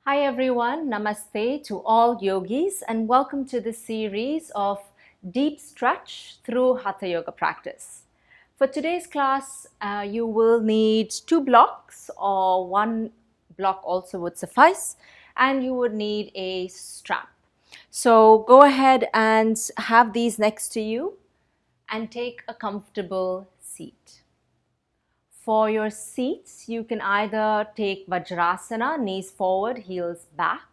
Hi everyone, Namaste to all yogis and welcome to this series of deep stretch through Hatha Yoga practice. For today's class, you will need 2 blocks or 1 block also would suffice, and you would need a strap. So go ahead and have these next to you and take a comfortable seat. For your seats, you can either take Vajrasana, knees forward, heels back,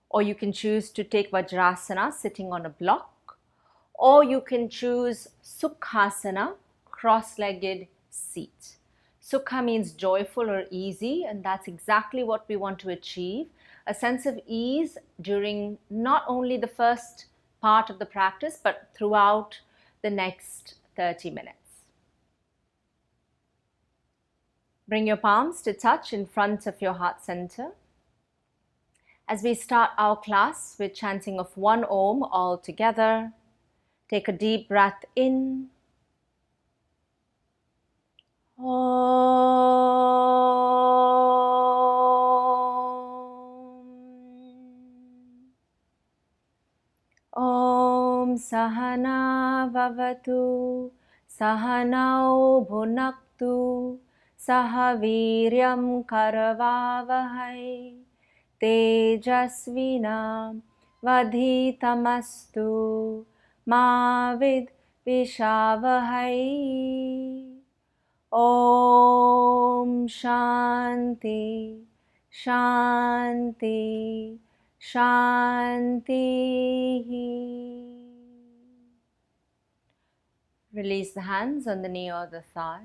or you can choose to take Vajrasana sitting on a block, or you can choose Sukhasana, cross-legged seat. Sukha means joyful or easy, and that's exactly what we want to achieve, a sense of ease during not only the first part of the practice, but throughout the next 30 minutes. Bring your palms to touch in front of your heart center. As we start our class with chanting of 1 Om all together, take a deep breath in. Om Sahana Vavatu Sahanao Bhunaktu Sahaviryam Karavavahai Tejasvinam Vadhitamastu Ma Vidvishavahai. Om Shanti Shanti Shanti. Release the hands on the knee or the thigh.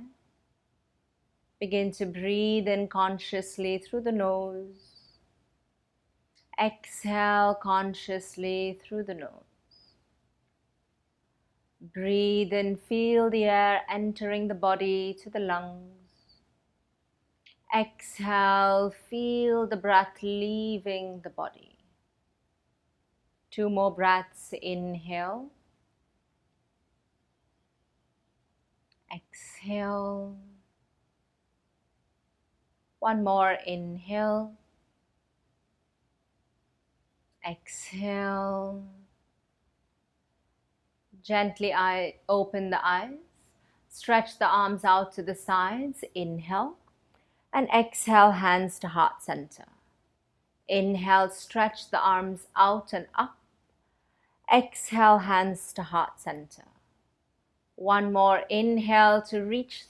Begin to breathe in consciously through the nose. Exhale consciously through the nose. Breathe in, feel the air entering the body to the lungs. Exhale, feel the breath leaving the body. 2 more breaths, inhale. Exhale. 1 more, inhale. Exhale. Gently open the eyes. Stretch the arms out to the sides. Inhale. And exhale, hands to heart center. Inhale, stretch the arms out and up. Exhale, hands to heart center. 1 more, inhale to reach.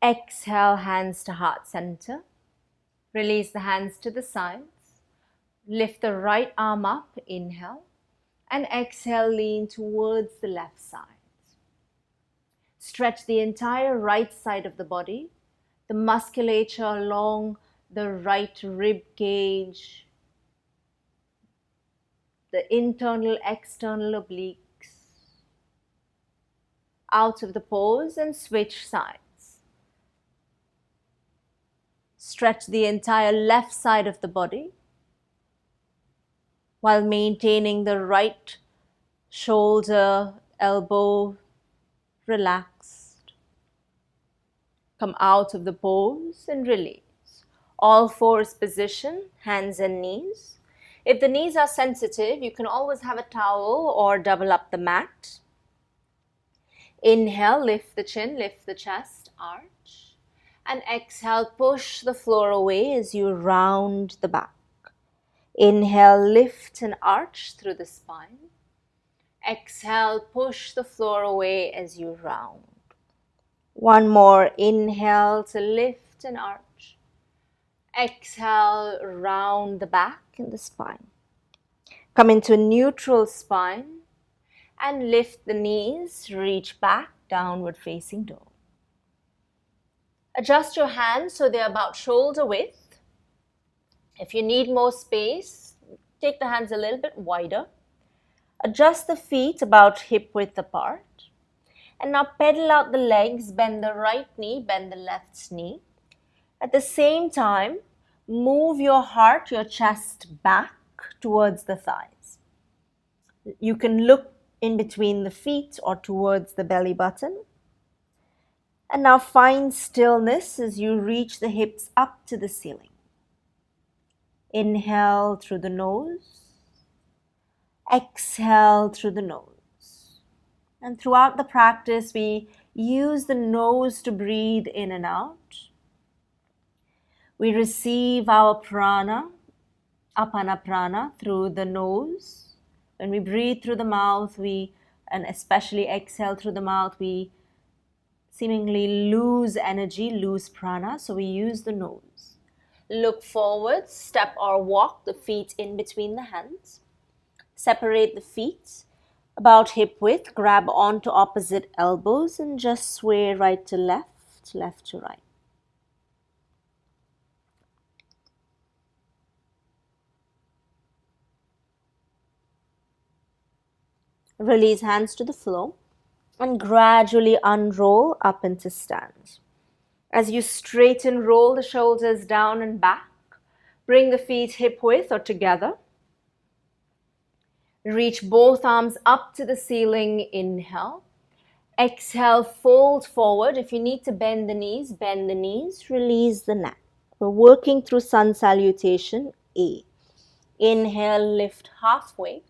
Exhale, hands to heart center. Release the hands to the sides. Lift the right arm up, inhale. And exhale, lean towards the left side. Stretch the entire right side of the body, the musculature along the right rib cage, the internal, external obliques. Out of the pose and switch sides. Stretch the entire left side of the body while maintaining the right shoulder, elbow relaxed. Come out of the pose and release. All fours position, hands and knees. If the knees are sensitive, you can always have a towel or double up the mat. Inhale, lift the chin, lift the chest, arch. And exhale, push the floor away as you round the back. Inhale, lift and arch through the spine. Exhale, push the floor away as you round. 1 more, inhale to lift and arch. Exhale, round the back and the spine. Come into a neutral spine and lift the knees, reach back, downward facing dog. Adjust your hands so they're about shoulder width. If you need more space, take the hands a little bit wider. Adjust the feet about hip width apart. And now pedal out the legs, bend the right knee, bend the left knee. At the same time, move your heart, your chest back towards the thighs. You can look in between the feet or towards the belly button. And now find stillness as you reach the hips up to the ceiling. Inhale through the nose. Exhale through the nose. And throughout the practice, we use the nose to breathe in and out. We receive our prana, apana prana, through the nose. When we breathe through the mouth, and especially exhale through the mouth, we seemingly lose energy, lose prana, so we use the nose. Look forward, step or walk the feet in between the hands. Separate the feet about hip width, grab onto opposite elbows and just sway right to left, left to right. Release hands to the floor and gradually unroll up into stand. As you straighten, roll the shoulders down and back. Bring the feet hip width or together. Reach both arms up to the ceiling. Inhale. Exhale, fold forward. If you need to bend the knees, release the neck. We're working through sun salutation, A. Inhale, lift halfway.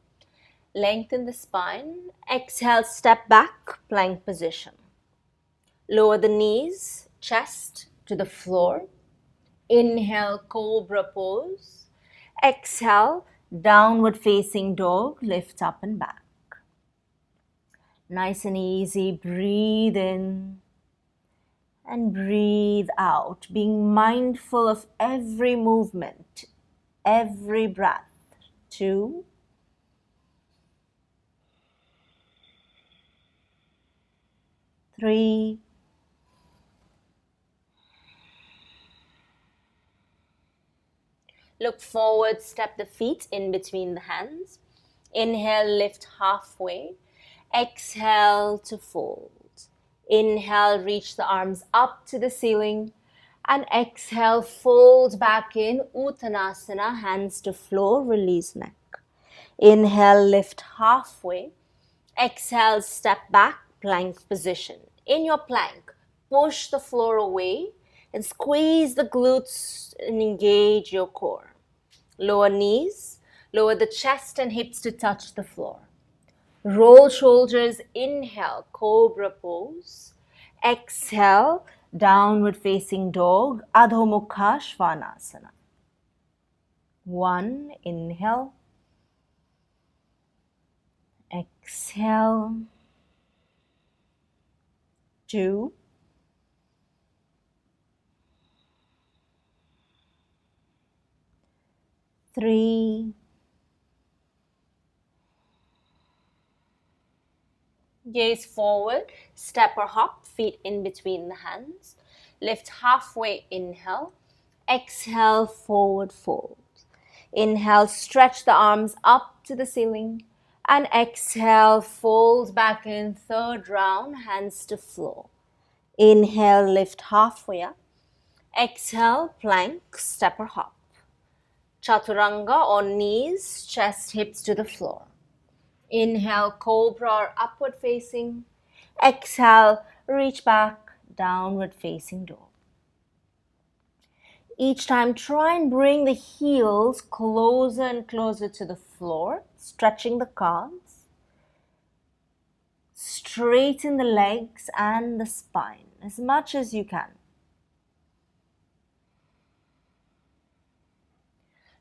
Lengthen the spine. Exhale, step back, plank position. Lower the knees, chest to the floor. Inhale, cobra pose. Exhale, downward facing dog, lift up and back. Nice and easy, breathe in and breathe out, being mindful of every movement, every breath. 2, 3, 4. Look forward, step the feet in between the hands. Inhale, lift halfway. Exhale to fold. Inhale, reach the arms up to the ceiling. And exhale, fold back in, Uttanasana, hands to floor, release neck. Inhale, lift halfway. Exhale, step back, plank position. In your plank, push the floor away and squeeze the glutes and engage your core. Lower knees, lower the chest and hips to touch the floor. Roll shoulders, inhale, cobra pose. Exhale, downward facing dog, Adho Mukha Svanasana. 1, inhale. Exhale. 2. 3. Gaze forward, step or hop, feet in between the hands. Lift halfway, inhale. Exhale, forward fold. Inhale, stretch the arms up to the ceiling. And exhale, fold back in, third round, hands to floor. Inhale, lift halfway up. Exhale, plank, step or hop. Chaturanga or knees, chest, hips to the floor. Inhale, cobra or upward facing. Exhale, reach back, downward facing dog. Each time, try and bring the heels closer and closer to the floor, stretching the calves. Straighten the legs and the spine as much as you can.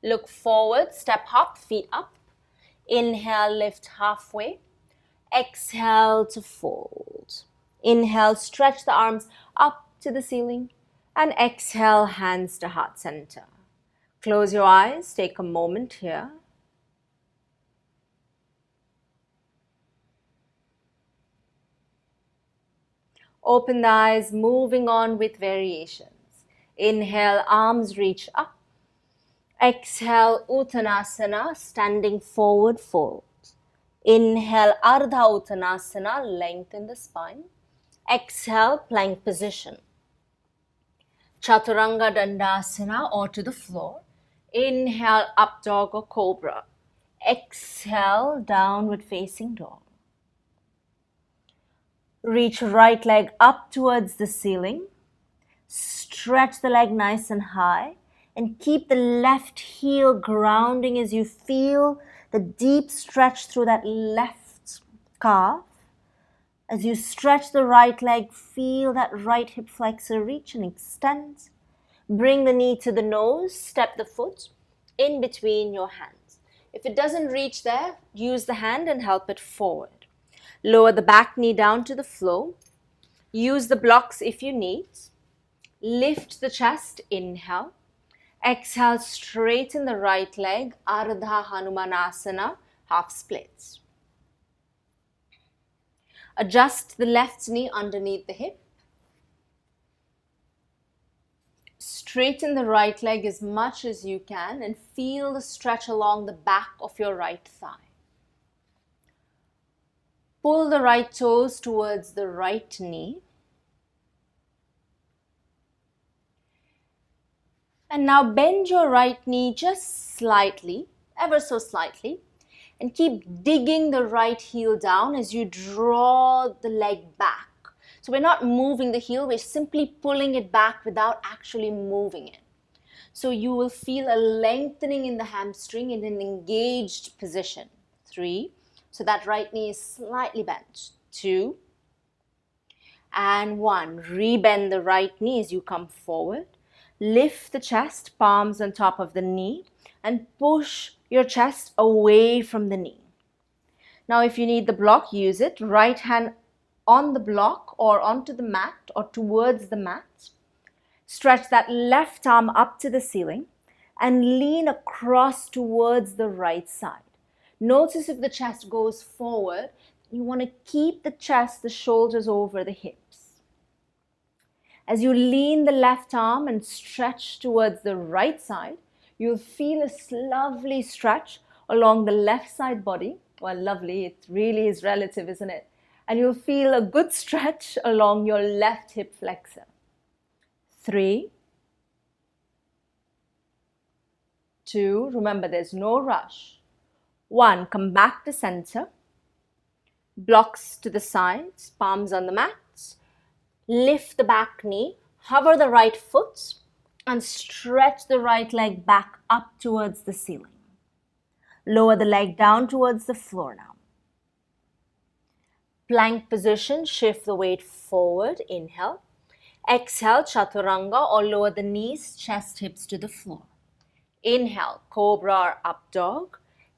Look forward, step hop, feet up. Inhale, lift halfway. Exhale to fold. Inhale, stretch the arms up to the ceiling. And exhale, hands to heart center. Close your eyes, take a moment here. Open the eyes, moving on with variations. Inhale, arms reach up. Exhale, Uttanasana, standing forward fold. Inhale, Ardha Uttanasana, lengthen the spine. Exhale, plank position. Chaturanga Dandasana or to the floor. Inhale, up dog or cobra. Exhale, downward facing dog. Reach right leg up towards the ceiling. Stretch the leg nice and high. And keep the left heel grounding as you feel the deep stretch through that left calf. As you stretch the right leg, feel that right hip flexor reach and extend. Bring the knee to the nose, step the foot in between your hands. If it doesn't reach there, use the hand and help it forward. Lower the back knee down to the floor. Use the blocks if you need. Lift the chest, inhale. Exhale, straighten the right leg, Ardha Hanumanasana, half splits. Adjust the left knee underneath the hip. Straighten the right leg as much as you can and feel the stretch along the back of your right thigh. Pull the right toes towards the right knee. And now bend your right knee just slightly, ever so slightly, and keep digging the right heel down as you draw the leg back. So we're not moving the heel, we're simply pulling it back without actually moving it. So you will feel a lengthening in the hamstring in an engaged position. 3. So that right knee is slightly bent. 2. And 1. Rebend the right knee as you come forward. Lift the chest, palms on top of the knee, and push your chest away from the knee. Now, if you need the block, use it. Right hand on the block or onto the mat or towards the mat. Stretch that left arm up to the ceiling and lean across towards the right side. Notice if the chest goes forward, you want to keep the chest, the shoulders over the hips. As you lean the left arm and stretch towards the right side, you'll feel a lovely stretch along the left side body. Well, lovely, it really is relative, isn't it? And you'll feel a good stretch along your left hip flexor. 3, 2, remember there's no rush. 1, come back to center. Blocks to the sides, palms on the mat. Lift the back knee, hover the right foot, and stretch the right leg back up towards the ceiling. Lower the leg down towards the floor now. Plank position, shift the weight forward, inhale. Exhale, chaturanga, or lower the knees, chest, hips to the floor. Inhale, cobra or up dog.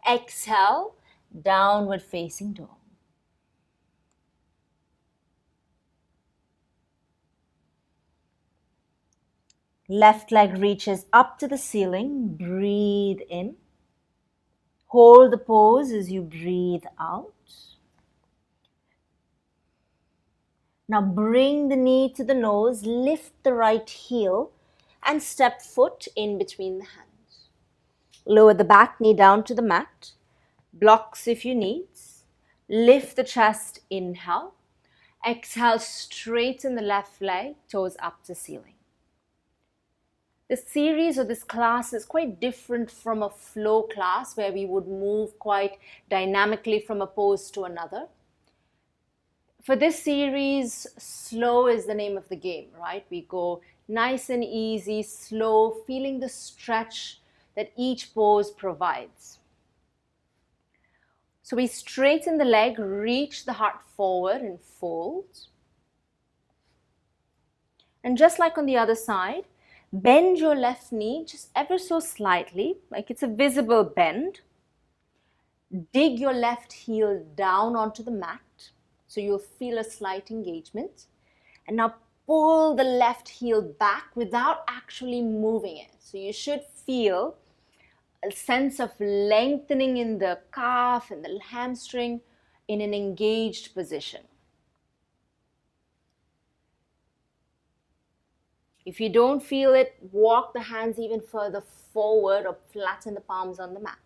Exhale, downward facing dog. Left leg reaches up to the ceiling. Breathe in. Hold the pose as you breathe out. Now bring the knee to the nose, lift the right heel and step foot in between the hands. Lower the back knee down to the mat. Blocks if you need. Lift the chest, inhale. Exhale, straighten the left leg, toes up to ceiling. This series or this class is quite different from a flow class where we would move quite dynamically from a pose to another. For this series, slow is the name of the game, right? We go nice and easy, slow, feeling the stretch that each pose provides. So we straighten the leg, reach the heart forward and fold. And just like on the other side, bend your left knee just ever so slightly, like it's a visible bend. Dig your left heel down onto the mat, so you'll feel a slight engagement. And now pull the left heel back without actually moving it. So you should feel a sense of lengthening in the calf and the hamstring in an engaged position. If you don't feel it, walk the hands even further forward or flatten the palms on the mat.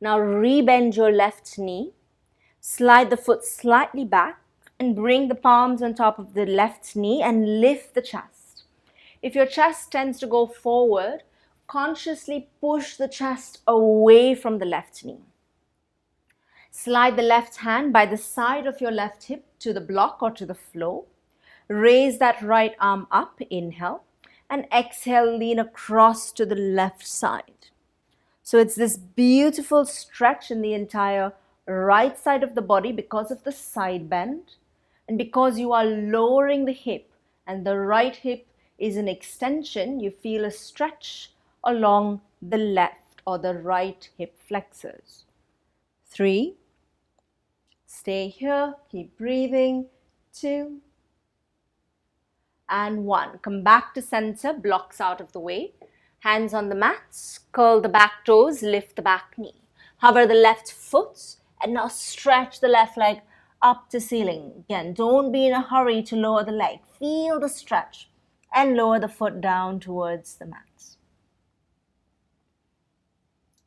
Now rebend your left knee, slide the foot slightly back and bring the palms on top of the left knee and lift the chest. If your chest tends to go forward, consciously push the chest away from the left knee. Slide the left hand by the side of your left hip to the block or to the floor. Raise that right arm up, inhale, And exhale, lean across to the left side. So it's this beautiful stretch in the entire right side of the body because of the side bend and because you are lowering the hip and the right hip is an extension, you feel a stretch along the left or the right hip flexors. 3. Stay here, keep breathing. 2. And 1. Come back to center, blocks out of the way. Hands on the mats, curl the back toes, lift the back knee. Hover the left foot and now stretch the left leg up to ceiling. Again, don't be in a hurry to lower the leg. Feel the stretch and lower the foot down towards the mats.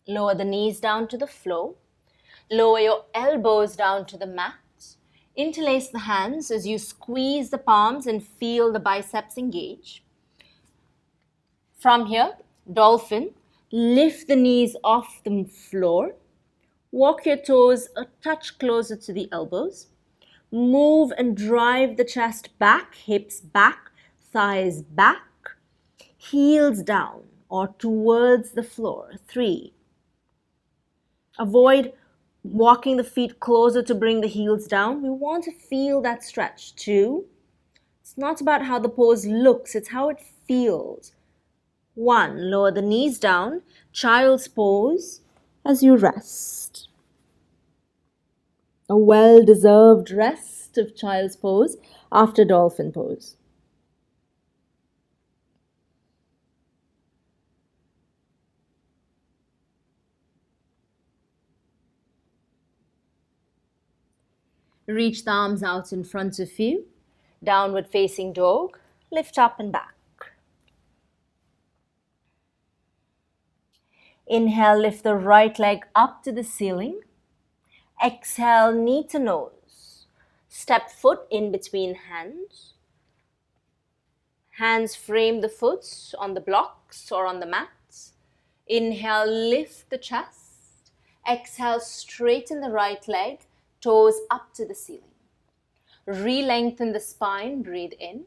Lower the knees down to the floor. Lower your elbows down to the mat. Interlace the hands as you squeeze the palms and feel the biceps engage. From here, dolphin, lift the knees off the floor. Walk your toes a touch closer to the elbows. Move and drive the chest back, hips back, thighs back, heels down or towards the floor. 3. Avoid walking the feet closer to bring the heels down. We want to feel that stretch. 2. It's not about how the pose looks, it's how it feels. 1. Lower the knees down, child's pose as you rest. A well-deserved rest of child's pose after dolphin pose. Reach the arms out in front of you. Downward facing dog. Lift up and back. Inhale, lift the right leg up to the ceiling. Exhale, knee to nose. Step foot in between hands. Hands frame the foot on the blocks or on the mats. Inhale, lift the chest. Exhale, straighten the right leg, toes up to the ceiling. Re-lengthen the spine, breathe in.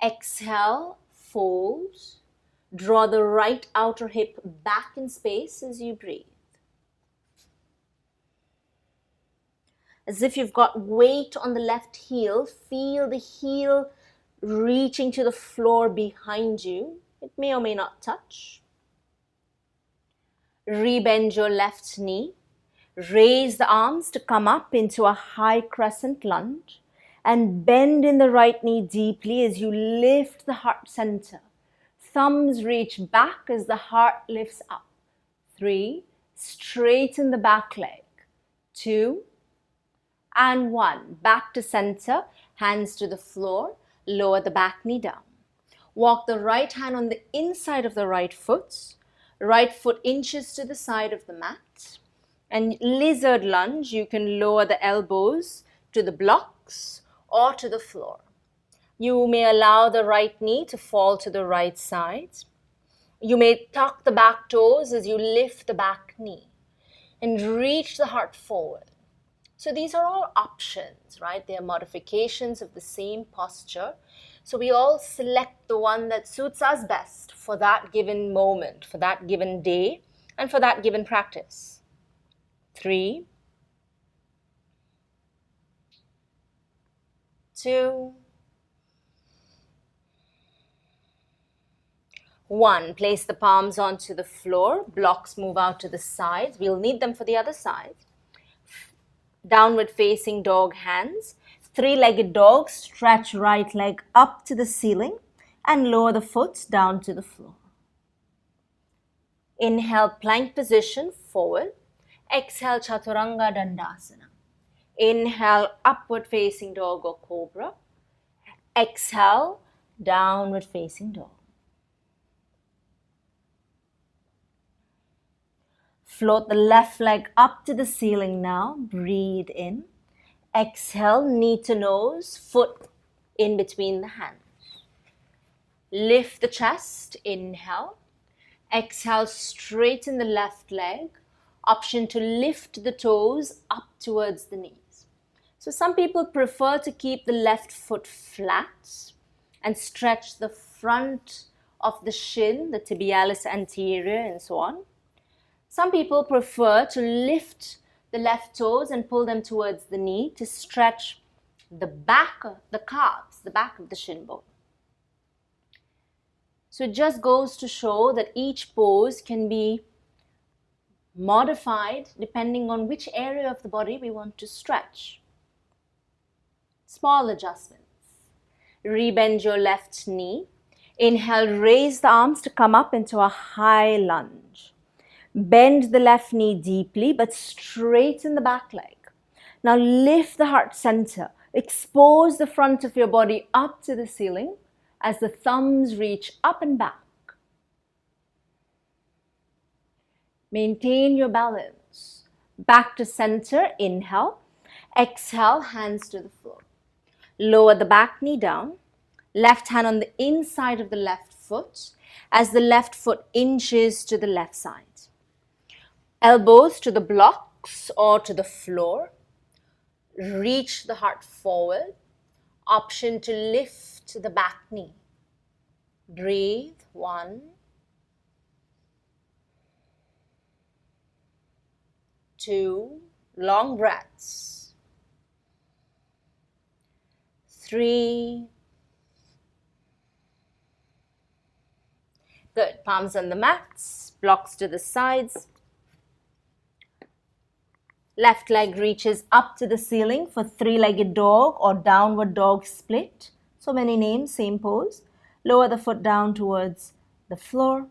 Exhale, fold. Draw the right outer hip back in space as you breathe. As if you've got weight on the left heel, feel the heel reaching to the floor behind you. It may or may not touch. Rebend your left knee. Raise the arms to come up into a high crescent lunge and bend in the right knee deeply as you lift the heart center. Thumbs reach back as the heart lifts up. 3. Straighten the back leg. 2. And 1. Back to center, hands to the floor, lower the back knee down. Walk the right hand on the inside of the right foot inches to the side of the mat. And lizard lunge, you can lower the elbows to the blocks or to the floor. You may allow the right knee to fall to the right side. You may tuck the back toes as you lift the back knee and reach the heart forward. So these are all options, right? They are modifications of the same posture. So we all select the one that suits us best for that given moment, for that given day, and for that given practice. 3, 2, 1. Place the palms onto the floor. Blocks move out to the sides. We'll need them for the other side. Downward facing dog hands. 3-legged dog. Stretch right leg up to the ceiling and lower the foot down to the floor. Inhale, plank position, forward. Exhale, Chaturanga Dandasana. Inhale, upward facing dog or cobra. Exhale, downward facing dog. Float the left leg up to the ceiling now. Breathe in. Exhale, knee to nose, foot in between the hands. Lift the chest, inhale. Exhale, straighten the left leg. Option to lift the toes up towards the knees. So some people prefer to keep the left foot flat and stretch the front of the shin, the tibialis anterior, and so on. Some people prefer to lift the left toes and pull them towards the knee to stretch the back of the calves, the back of the shin bone. So it just goes to show that each pose can be modified depending on which area of the body we want to stretch. Small adjustments. Rebend your left knee. Inhale, raise the arms to come up into a high lunge. Bend the left knee deeply but straighten the back leg. Now lift the heart center. Expose the front of your body up to the ceiling as the thumbs reach up and back. Maintain your balance. Back to center, inhale. Exhale, hands to the floor. Lower the back knee down. Left hand on the inside of the left foot as the left foot inches to the left side. Elbows to the blocks or to the floor. Reach the heart forward. Option to lift the back knee. Breathe. 1, 2, long breaths. 3. Good. Palms on the mats, blocks to the sides. Left leg reaches up to the ceiling for three-legged dog or downward dog split. So many names, same pose. Lower the foot down towards the floor.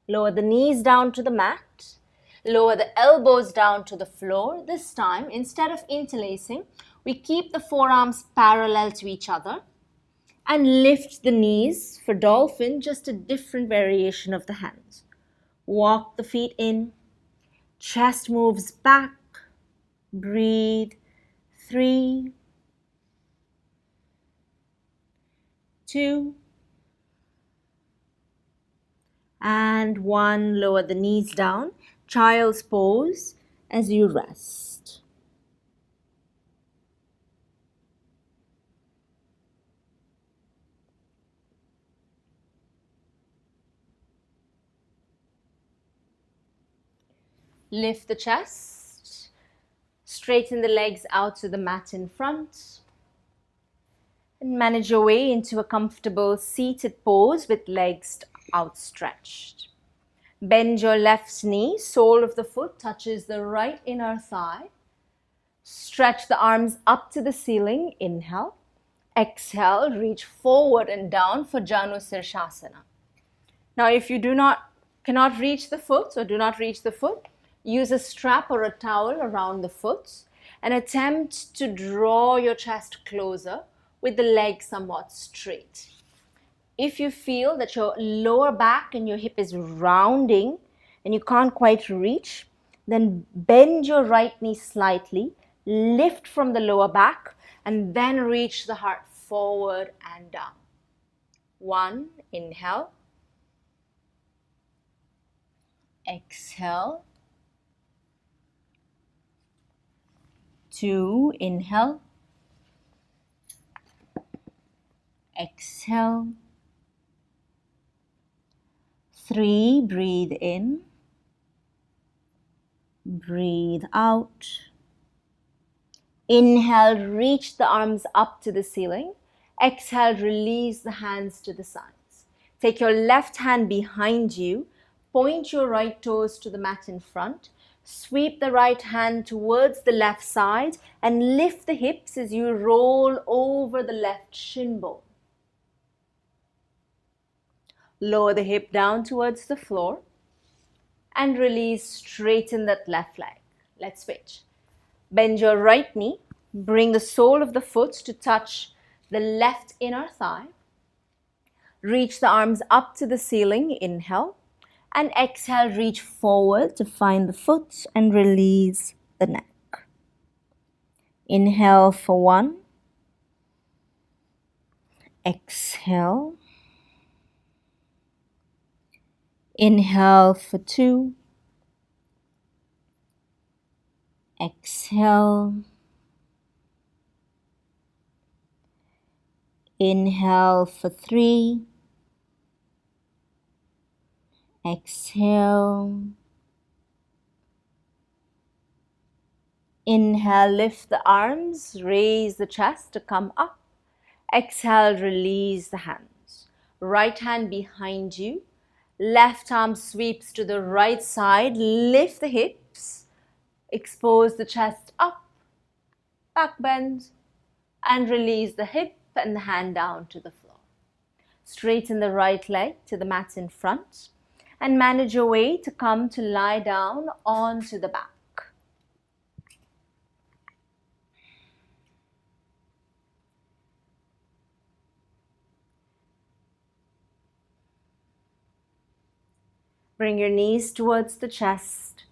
Lower the knees down to the mat. Lower the elbows down to the floor. This time, instead of interlacing, we keep the forearms parallel to each other and lift the knees for dolphin, just a different variation of the hands. Walk the feet in. Chest moves back. Breathe. 3, 2, and 1. Lower the knees down. Child's pose as you rest. Lift the chest. Straighten the legs out to the mat in front. And manage your way into a comfortable seated pose with legs outstretched. Bend your left knee, sole of the foot touches the right inner thigh. Stretch the arms up to the ceiling, inhale. Exhale, reach forward and down for Janu Sirshasana. Now if you cannot reach the foot or do not reach the foot, use a strap or a towel around the foot and attempt to draw your chest closer with the leg somewhat straight. If you feel that your lower back and your hip is rounding and you can't quite reach, then bend your right knee slightly, lift from the lower back, and then reach the heart forward and down. 1, inhale. Exhale. 2, inhale. Exhale. 3, breathe in. Breathe out. Inhale, reach the arms up to the ceiling. Exhale, release the hands to the sides. Take your left hand behind you. Point your right toes to the mat in front. Sweep the right hand towards the left side and lift the hips as you roll over the left shin bone. Lower the hip down towards the floor and release, straighten that left leg. Let's switch. Bend your right knee, bring the sole of the foot to touch the left inner thigh. Reach the arms up to the ceiling, inhale, and exhale, reach forward to find the foot and release the neck. Inhale for 1. Exhale. Inhale for 2. Exhale. Inhale for 3. Exhale. Inhale, lift the arms, raise the chest to come up. Exhale, release the hands. Right hand behind you. Left arm sweeps to the right side. Lift the hips. Expose the chest up. Back bend. And release the hip and the hand down to the floor. Straighten the right leg to the mat in front. And manage your way to come to lie down onto the back. Bring your knees towards the chest.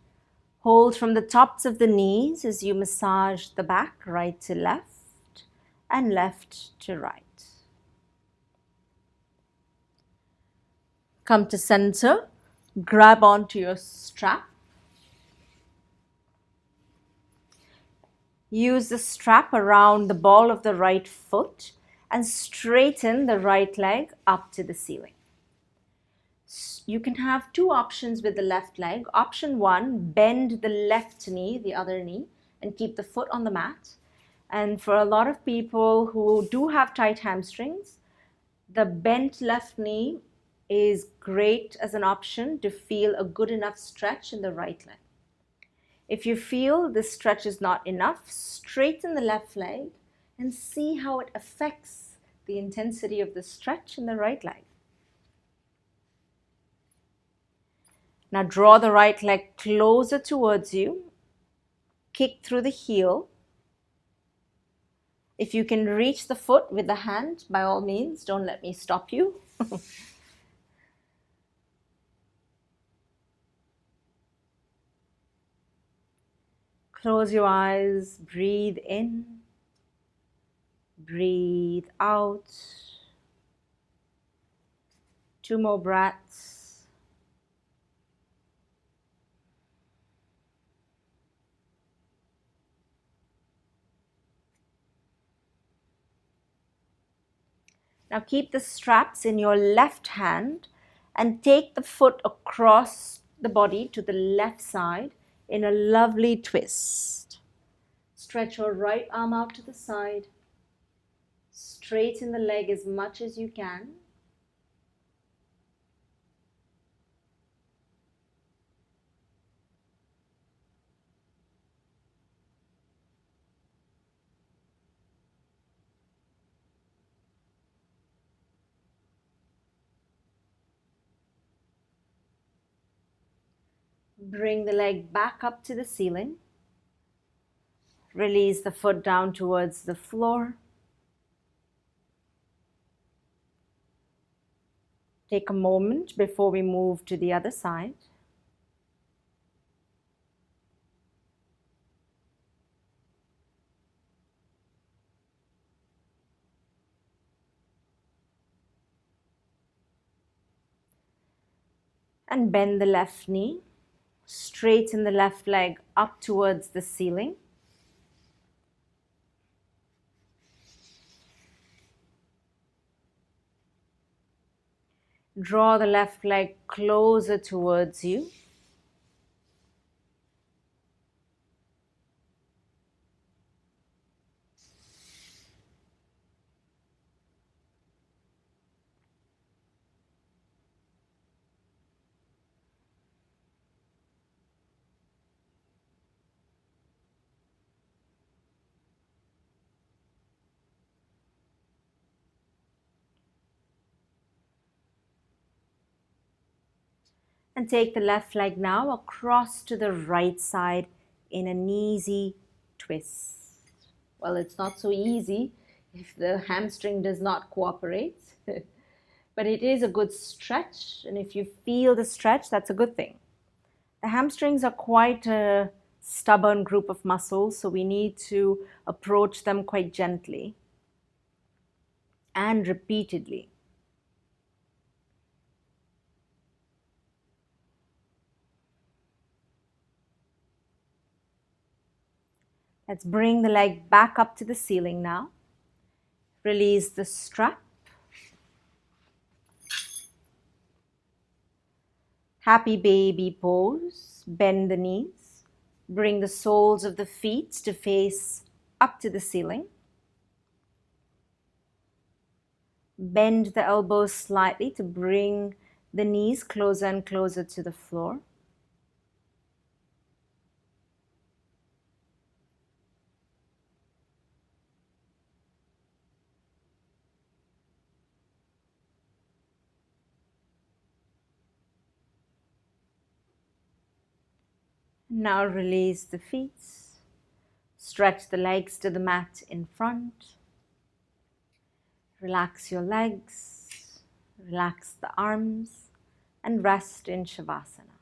Hold from the tops of the knees as you massage the back, right to left and left to right. Come to center. Grab onto your strap. Use the strap around the ball of the right foot and straighten the right leg up to the ceiling. You can have two options with the left leg. Option one, bend the left knee, the other knee, and keep the foot on the mat. And for a lot of people who do have tight hamstrings, the bent left knee is great as an option to feel a good enough stretch in the right leg. If you feel this stretch is not enough, straighten the left leg and see how it affects the intensity of the stretch in the right leg. Now draw the right leg closer towards you. Kick through the heel. If you can reach the foot with the hand, by all means, don't let me stop you. Close your eyes, breathe in, breathe out. 2 more breaths. Now keep the straps in your left hand and take the foot across the body to the left side in a lovely twist. Stretch your right arm out to the side. Straighten the leg as much as you can. Bring the leg back up to the ceiling. Release the foot down towards the floor. Take a moment before we move to the other side. And bend the left knee. Straighten the left leg up towards the ceiling. Draw the left leg closer towards you. And take the left leg now across to the right side in an easy twist. Well, it's not so easy if the hamstring does not cooperate, but it is a good stretch. And if you feel the stretch, that's a good thing. The hamstrings are quite a stubborn group of muscles, so we need to approach them quite gently and repeatedly. Let's bring the leg back up to the ceiling now. Release the strap. Happy baby pose. Bend the knees. Bring the soles of the feet to face up to the ceiling. Bend the elbows slightly to bring the knees closer and closer to the floor. Now release the feet. Stretch the legs to the mat in front. Relax your legs. Relax the arms and rest in Shavasana.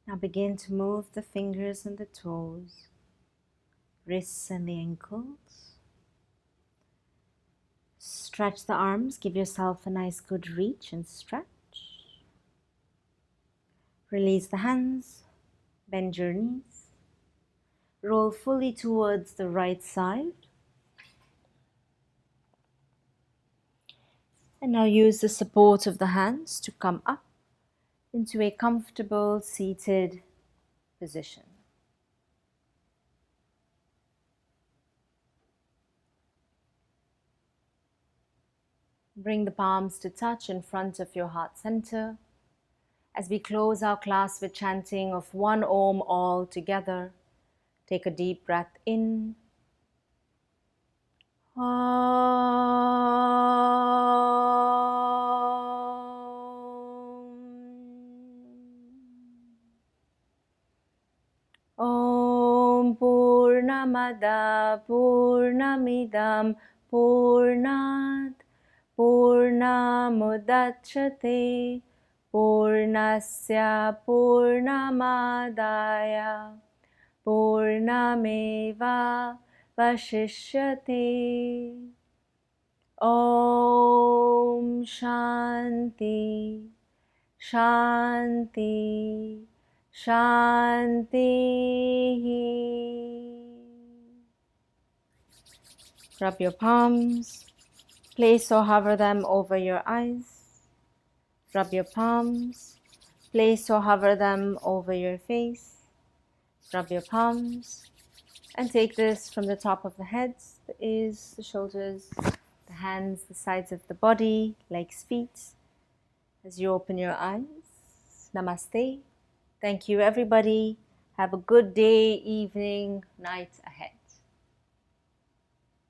Now begin to move the fingers and the toes, wrists and the ankles. Stretch the arms, give yourself a nice good reach and stretch. Release the hands, bend your knees. Roll fully towards the right side. And now use the support of the hands to come up into a comfortable seated position. Bring the palms to touch in front of your heart center. As we close our class with chanting of one Om all together, take a deep breath in. Om Purnamada Purnamidam Purnat Purnamudachyate Purnasya Purnamadaya Purnameva Vashishyate. Om Shanti Shanti Shanti. Rub your palms. Place or hover them over your eyes. Rub your palms. Place or hover them over your face. Rub your palms. And take this from the top of the head, the ears, the shoulders, the hands, the sides of the body, legs, feet. As you open your eyes, namaste. Thank you, everybody. Have a good day, evening, night ahead.